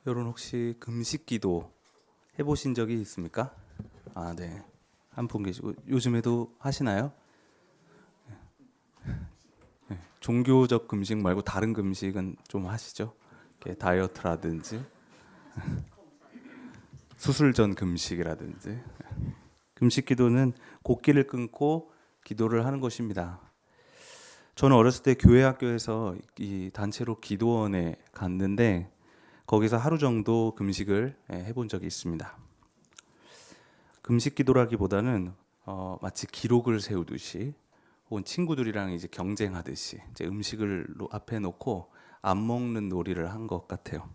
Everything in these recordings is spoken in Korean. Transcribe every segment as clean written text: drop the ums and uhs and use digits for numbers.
여러분 혹시 금식기도 해보신 적이 있습니까? 아, 네. 한 분 계시고 요즘에도 하시나요? 종교적 금식 말고 다른 금식은 좀 하시죠? 이렇게 다이어트라든지 수술 전 금식이라든지. 금식 기도는 곡기를 끊고 기도를 하는 것입니다. 저는 어렸을 때 교회 학교에서 이 단체로 기도원에 갔는데 거기서 하루 정도 금식을 해본 적이 있습니다. 금식 기도라기보다는 마치 기록을 세우듯이 혹은 친구들이랑 이제 경쟁하듯이 이제 음식을 앞에 놓고 안 먹는 놀이를 한 것 같아요.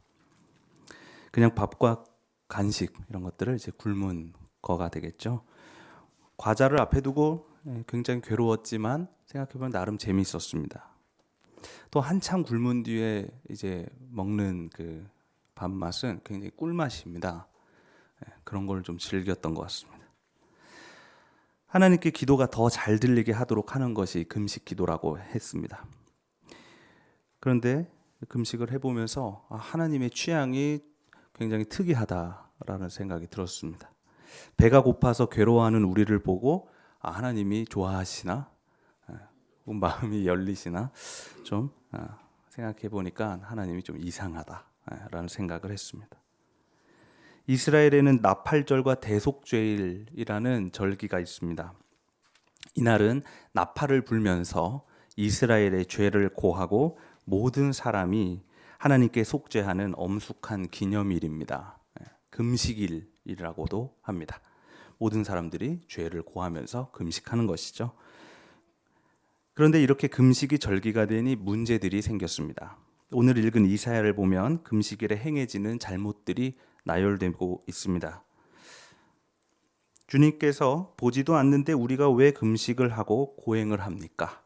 그냥 밥과 간식 이런 것들을 이제 굶은 거가 되겠죠. 과자를 앞에 두고 굉장히 괴로웠지만 생각해보면 나름 재미있었습니다. 또 한참 굶은 뒤에 이제 먹는 그 밥맛은 굉장히 꿀맛입니다. 그런 걸 좀 즐겼던 것 같습니다. 하나님께 기도가 더 잘 들리게 하도록 하는 것이 금식 기도라고 했습니다. 그런데 금식을 해보면서 하나님의 취향이 굉장히 특이하다라는 생각이 들었습니다. 배가 고파서 괴로워하는 우리를 보고 하나님이 좋아하시나? 마음이 열리시나? 좀 생각해 보니까 하나님이 좀 이상하다라는 생각을 했습니다. 이스라엘에는 나팔절과 대속죄일이라는 절기가 있습니다. 이날은 나팔을 불면서 이스라엘의 죄를 고하고 모든 사람이 하나님께 속죄하는 엄숙한 기념일입니다. 금식일이라고도 합니다. 모든 사람들이 죄를 고하면서 금식하는 것이죠. 그런데 이렇게 금식이 절기가 되니 문제들이 생겼습니다. 오늘 읽은 이사야를 보면 금식일에 행해지는 잘못들이 나열되고 있습니다. 주님께서 보지도 않는데 우리가 왜 금식을 하고 고행을 합니까?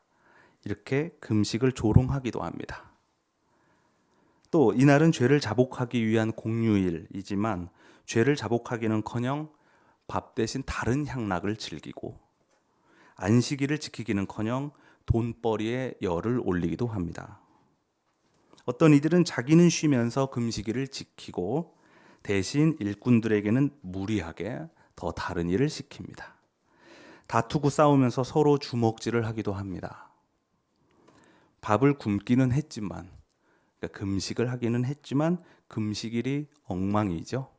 이렇게 금식을 조롱하기도 합니다. 또 이날은 죄를 자복하기 위한 공휴일이지만 죄를 자복하기는커녕 밥 대신 다른 향락을 즐기고 안식일을 지키기는커녕 돈벌이에 열을 올리기도 합니다. 어떤 이들은 자기는 쉬면서 금식일을 지키고 대신 일꾼들에게는 무리하게 더 다른 일을 시킵니다. 다투고 싸우면서 서로 주먹질을 하기도 합니다. 밥을 굶기는 했지만, 그러니까 금식을 하기는 했지만 금식일이 엉망이죠.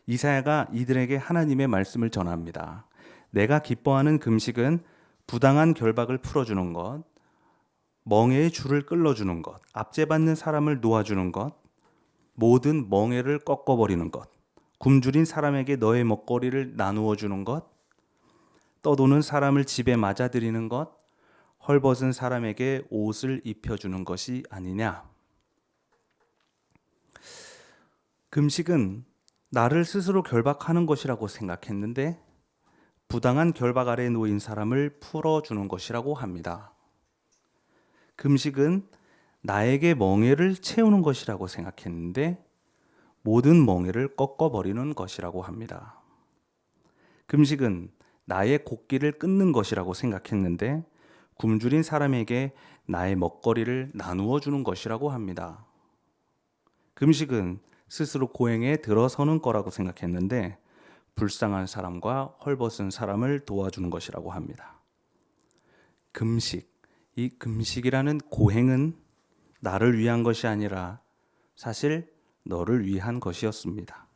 이사야가 이들에게 하나님의 말씀을 전합니다. 내가 기뻐하는 금식은 부당한 결박을 풀어주는 것, 멍에의 줄을 끌어주는 것, 압제받는 사람을 놓아주는 것, 모든 멍에를 꺾어버리는 것, 굶주린 사람에게 너의 먹거리를 나누어 주는 것, 떠도는 사람을 집에 맞아들이는 것, 헐벗은 사람에게 옷을 입혀주는 것이 아니냐. 금식은 나를 스스로 결박하는 것이라고 생각했는데 부당한 결박 아래 놓인 사람을 풀어주는 것이라고 합니다. 금식은 나에게 멍에를 채우는 것이라고 생각했는데 모든 멍에를 꺾어버리는 것이라고 합니다. 금식은 나의 곡기를 끊는 것이라고 생각했는데 굶주린 사람에게 나의 먹거리를 나누어 주는 것이라고 합니다. 금식은 스스로 고행에 들어서는 거라고 생각했는데 불쌍한 사람과 헐벗은 사람을 도와주는 것이라고 합니다. 금식, 이 금식이라는 고행은 나를 위한 것이 아니라 사실 너를 위한 것이었습니다.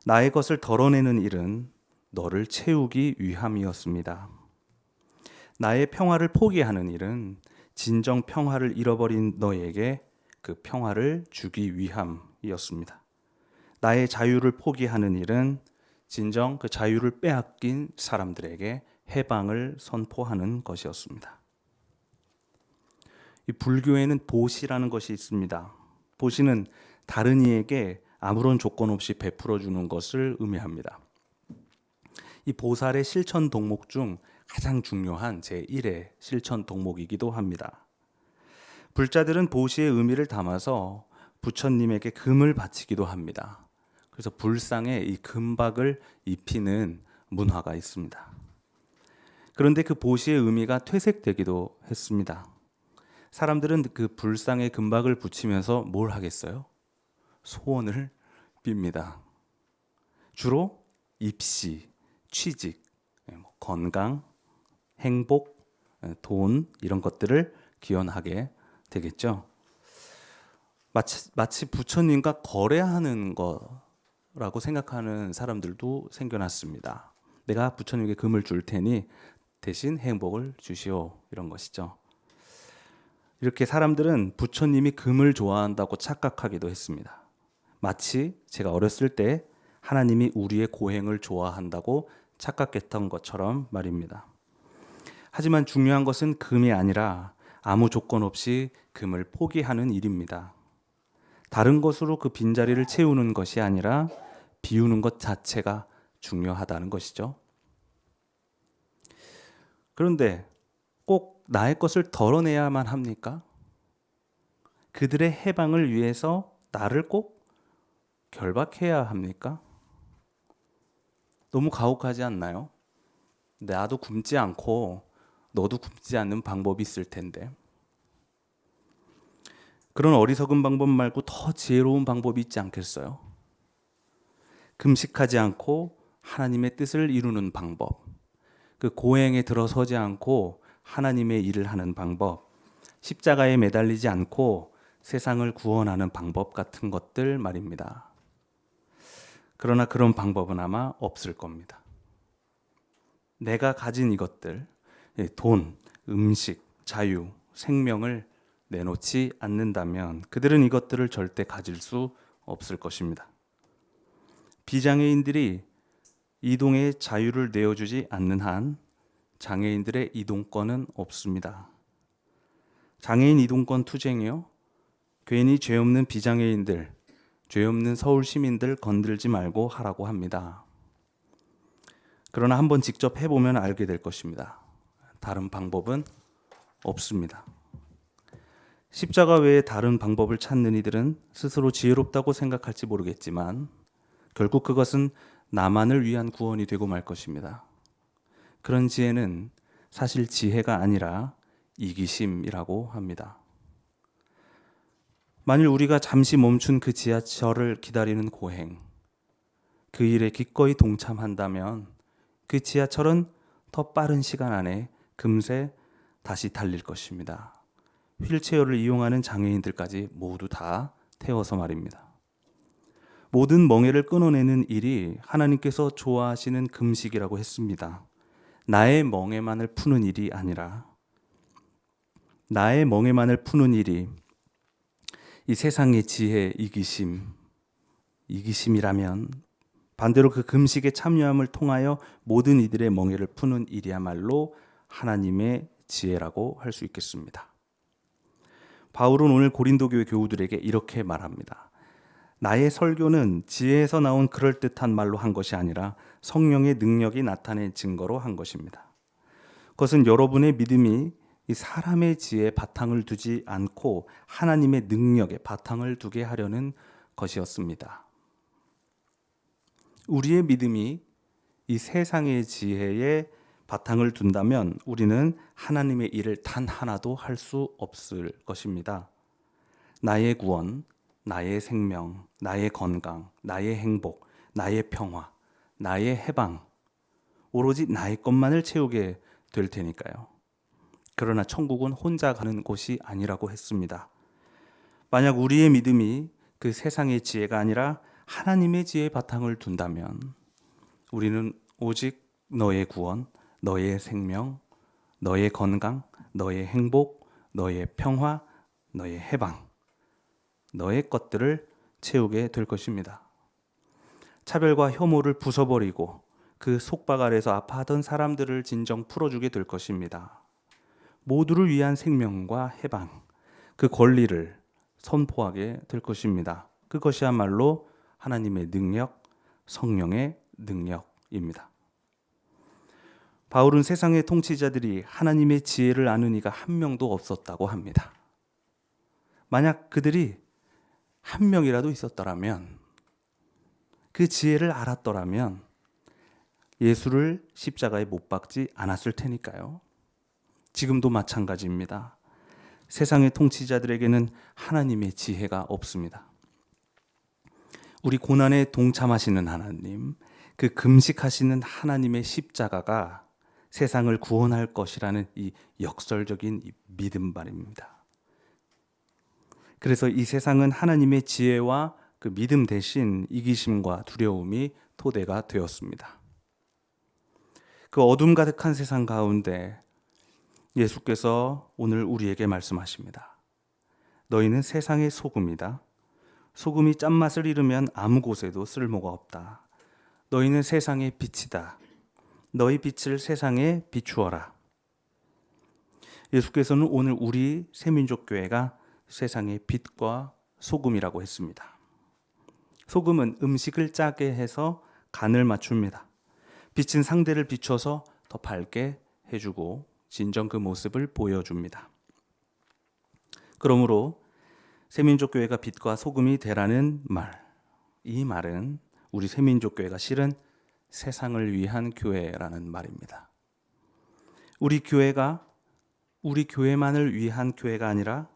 나의 것을 덜어내는 일은 너를 채우기 위함이었습니다. 나의 평화를 포기하는 일은 진정 평화를 잃어버린 너에게 그 평화를 주기 위함이었습니다. 나의 자유를 포기하는 일은 진정 그 자유를 빼앗긴 사람들에게 해방을 선포하는 것이었습니다. 이 불교에는 보시라는 것이 있습니다. 보시는 다른 이에게 아무런 조건 없이 베풀어 주는 것을 의미합니다. 이 보살의 실천 덕목 중 가장 중요한 제1의 실천 덕목이기도 합니다. 불자들은 보시의 의미를 담아서 부처님에게 금을 바치기도 합니다. 그래서 불상에 이 금박을 입히는 문화가 있습니다. 그런데 그 보시의 의미가 퇴색되기도 했습니다. 사람들은 그 불상에 금박을 붙이면서 뭘 하겠어요? 소원을 빕니다. 주로 입시, 취직, 건강, 행복, 돈 이런 것들을 기원하게 되겠죠. 마치 부처님과 거래하는 거라고 생각하는 사람들도 생겨났습니다. 내가 부처님께 금을 줄 테니 대신 행복을 주시오, 이런 것이죠. 이렇게 사람들은 부처님이 금을 좋아한다고 착각하기도 했습니다. 마치 제가 어렸을 때 하나님이 우리의 고행을 좋아한다고 착각했던 것처럼 말입니다. 하지만 중요한 것은 금이 아니라 아무 조건 없이 금을 포기하는 일입니다. 다른 것으로 그 빈자리를 채우는 것이 아니라 비우는 것 자체가 중요하다는 것이죠. 그런데 꼭 나의 것을 덜어내야만 합니까? 그들의 해방을 위해서 나를 꼭 결박해야 합니까? 너무 가혹하지 않나요? 나도 굶지 않고 너도 굶지 않는 방법이 있을 텐데. 그런 어리석은 방법 말고 더 지혜로운 방법이 있지 않겠어요? 금식하지 않고 하나님의 뜻을 이루는 방법, 그 고행에 들어서지 않고 하나님의 일을 하는 방법, 십자가에 매달리지 않고 세상을 구원하는 방법 같은 것들 말입니다. 그러나 그런 방법은 아마 없을 겁니다. 내가 가진 이것들, 돈, 음식, 자유, 생명을 내놓지 않는다면 그들은 이것들을 절대 가질 수 없을 것입니다. 비장애인들이 이동의 자유를 내어주지 않는 한 장애인들의 이동권은 없습니다. 장애인 이동권 투쟁이요? 괜히 죄 없는 비장애인들, 죄 없는 서울 시민들 건들지 말고 하라고 합니다. 그러나 한번 직접 해보면 알게 될 것입니다. 다른 방법은 없습니다. 십자가 외에 다른 방법을 찾는 이들은 스스로 지혜롭다고 생각할지 모르겠지만 결국 그것은 나만을 위한 구원이 되고 말 것입니다. 그런 지혜는 사실 지혜가 아니라 이기심이라고 합니다. 만일 우리가 잠시 멈춘 그 지하철을 기다리는 고행, 그 일에 기꺼이 동참한다면 그 지하철은 더 빠른 시간 안에 금세 다시 달릴 것입니다. 휠체어를 이용하는 장애인들까지 모두 다 태워서 말입니다. 모든 멍에를 끊어내는 일이 하나님께서 좋아하시는 금식이라고 했습니다. 나의 멍에만을 푸는 일이 아니라 나의 멍에만을 푸는 일이 이 세상의 지혜, 이기심이라면 반대로 그 금식에 참여함을 통하여 모든 이들의 멍에를 푸는 일이야말로 하나님의 지혜라고 할 수 있겠습니다. 바울은 오늘 고린도 교회 교우들에게 이렇게 말합니다. 나의 설교는 지혜에서 나온 그럴듯한 말로 한 것이 아니라 성령의 능력이 나타낸 증거로 한 것입니다. 그것은 여러분의 믿음이 이 사람의 지혜에 바탕을 두지 않고 하나님의 능력에 바탕을 두게 하려는 것이었습니다. 우리의 믿음이 이 세상의 지혜에 바탕을 둔다면 우리는 하나님의 일을 단 하나도 할 수 없을 것입니다. 나의 구원, 나의 생명, 나의 건강, 나의 행복, 나의 평화, 나의 해방, 오로지 나의 것만을 채우게 될 테니까요. 그러나 천국은 혼자 가는 곳이 아니라고 했습니다. 만약 우리의 믿음이 그 세상의 지혜가 아니라 하나님의 지혜에 바탕을 둔다면 우리는 오직 너의 구원, 너의 생명, 너의 건강, 너의 행복, 너의 평화, 너의 해방, 너의 것들을 채우게 될 것입니다. 차별과 혐오를 부숴버리고 그 속박 아래서 아파하던 사람들을 진정 풀어주게 될 것입니다. 모두를 위한 생명과 해방, 그 권리를 선포하게 될 것입니다. 그것이야말로 하나님의 능력, 성령의 능력입니다. 바울은 세상의 통치자들이 하나님의 지혜를 아는 이가 한 명도 없었다고 합니다. 만약 그들이 한 명이라도 있었더라면, 그 지혜를 알았더라면 예수를 십자가에 못 박지 않았을 테니까요. 지금도 마찬가지입니다. 세상의 통치자들에게는 하나님의 지혜가 없습니다. 우리 고난에 동참하시는 하나님, 그 금식하시는 하나님의 십자가가 세상을 구원할 것이라는 이 역설적인 믿음 말입니다. 그래서 이 세상은 하나님의 지혜와 그 믿음 대신 이기심과 두려움이 토대가 되었습니다. 그 어둠 가득한 세상 가운데 예수께서 오늘 우리에게 말씀하십니다. 너희는 세상의 소금이다. 소금이 짠맛을 잃으면 아무 곳에도 쓸모가 없다. 너희는 세상의 빛이다. 너희 빛을 세상에 비추어라. 예수께서는 오늘 우리 새민족교회가 세상의 빛과 소금이라고 했습니다. 소금은 음식을 짜게 해서 간을 맞춥니다. 빛은 상대를 비춰서 더 밝게 해주고 진정 그 모습을 보여줍니다. 그러므로 새민족교회가 빛과 소금이 되라는 말, 이 말은 우리 새민족교회가 실은 세상을 위한 교회라는 말입니다. 우리 교회가 우리 교회만을 위한 교회가 아니라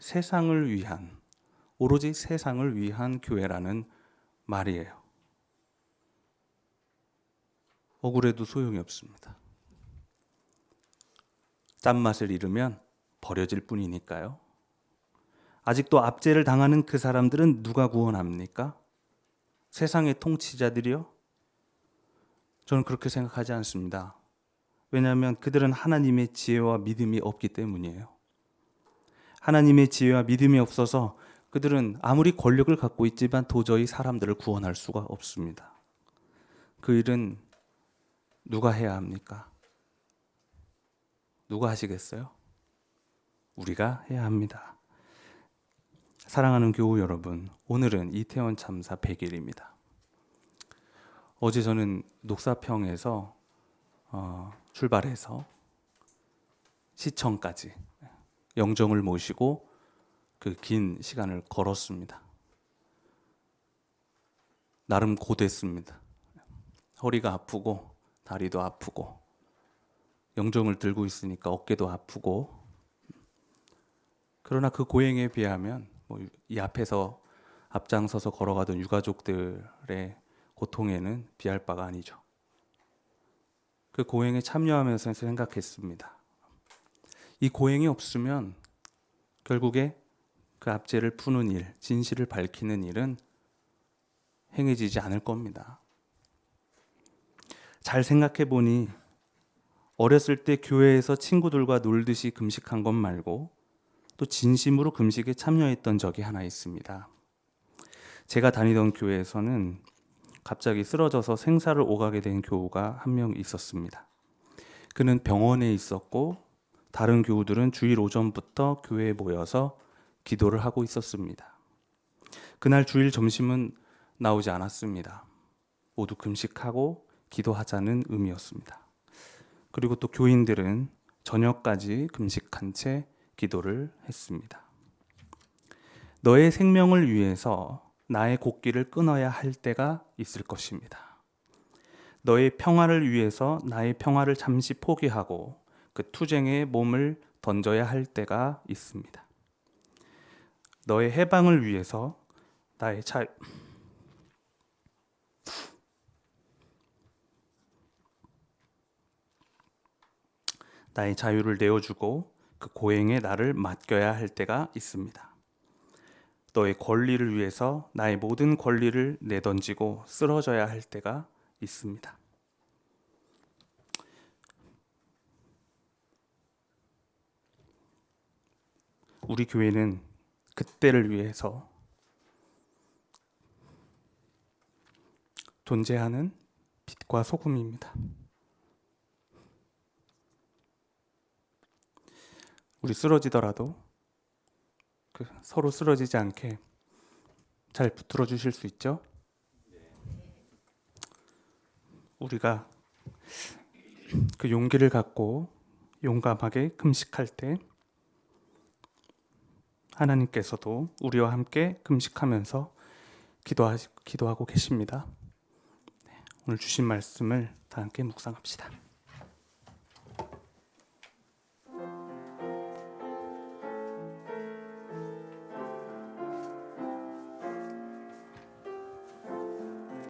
세상을 위한, 오로지 세상을 위한 교회라는 말이에요. 억울해도 소용이 없습니다. 짠맛을 잃으면 버려질 뿐이니까요. 아직도 압제를 당하는 그 사람들은 누가 구원합니까? 세상의 통치자들이요? 저는 그렇게 생각하지 않습니다. 왜냐하면 그들은 하나님의 지혜와 믿음이 없기 때문이에요. 하나님의 지혜와 믿음이 없어서 그들은 아무리 권력을 갖고 있지만 도저히 사람들을 구원할 수가 없습니다. 그 일은 누가 해야 합니까? 누가 하시겠어요? 우리가 해야 합니다. 사랑하는 교우 여러분, 오늘은 이태원 참사 100일입니다. 어제 저는 녹사평에서 출발해서 시청까지 영정을 모시고 그 긴 시간을 걸었습니다. 나름 고됐습니다. 허리가 아프고 다리도 아프고 영정을 들고 있으니까 어깨도 아프고, 그러나 그 고행에 비하면 이 앞에서 앞장서서 걸어가던 유가족들의 고통에는 비할 바가 아니죠. 그 고행에 참여하면서 생각했습니다. 이 고행이 없으면 결국에 그 압제를 푸는 일, 진실을 밝히는 일은 행해지지 않을 겁니다. 잘 생각해 보니 어렸을 때 교회에서 친구들과 놀듯이 금식한 것 말고 또 진심으로 금식에 참여했던 적이 하나 있습니다. 제가 다니던 교회에서는 갑자기 쓰러져서 생사를 오가게 된 교우가 한 명 있었습니다. 그는 병원에 있었고 다른 교우들은 주일 오전부터 교회에 모여서 기도를 하고 있었습니다. 그날 주일 점심은 나오지 않았습니다. 모두 금식하고 기도하자는 의미였습니다. 그리고 또 교인들은 저녁까지 금식한 채 기도를 했습니다. 너의 생명을 위해서 나의 곡기를 끊어야 할 때가 있을 것입니다. 너의 평화를 위해서 나의 평화를 잠시 포기하고 그 투쟁에 몸을 던져야 할 때가 있습니다. 너의 해방을 위해서 나의 자유를 내어주고 그 고행에 나를 맡겨야 할 때가 있습니다. 너의 권리를 위해서 나의 모든 권리를 내던지고 쓰러져야 할 때가 있습니다. 우리 교회는 그때를 위해서 존재하는 빛과 소금입니다. 우리 쓰러지더라도 서로 쓰러지지 않게 잘 붙들어 주실 수 있죠? 우리가 그 용기를 갖고 용감하게 금식할 때 하나님께서도 우리와 함께 금식하면서 기도하고 계십니다. 오늘 주신 말씀을 다 함께 묵상합시다.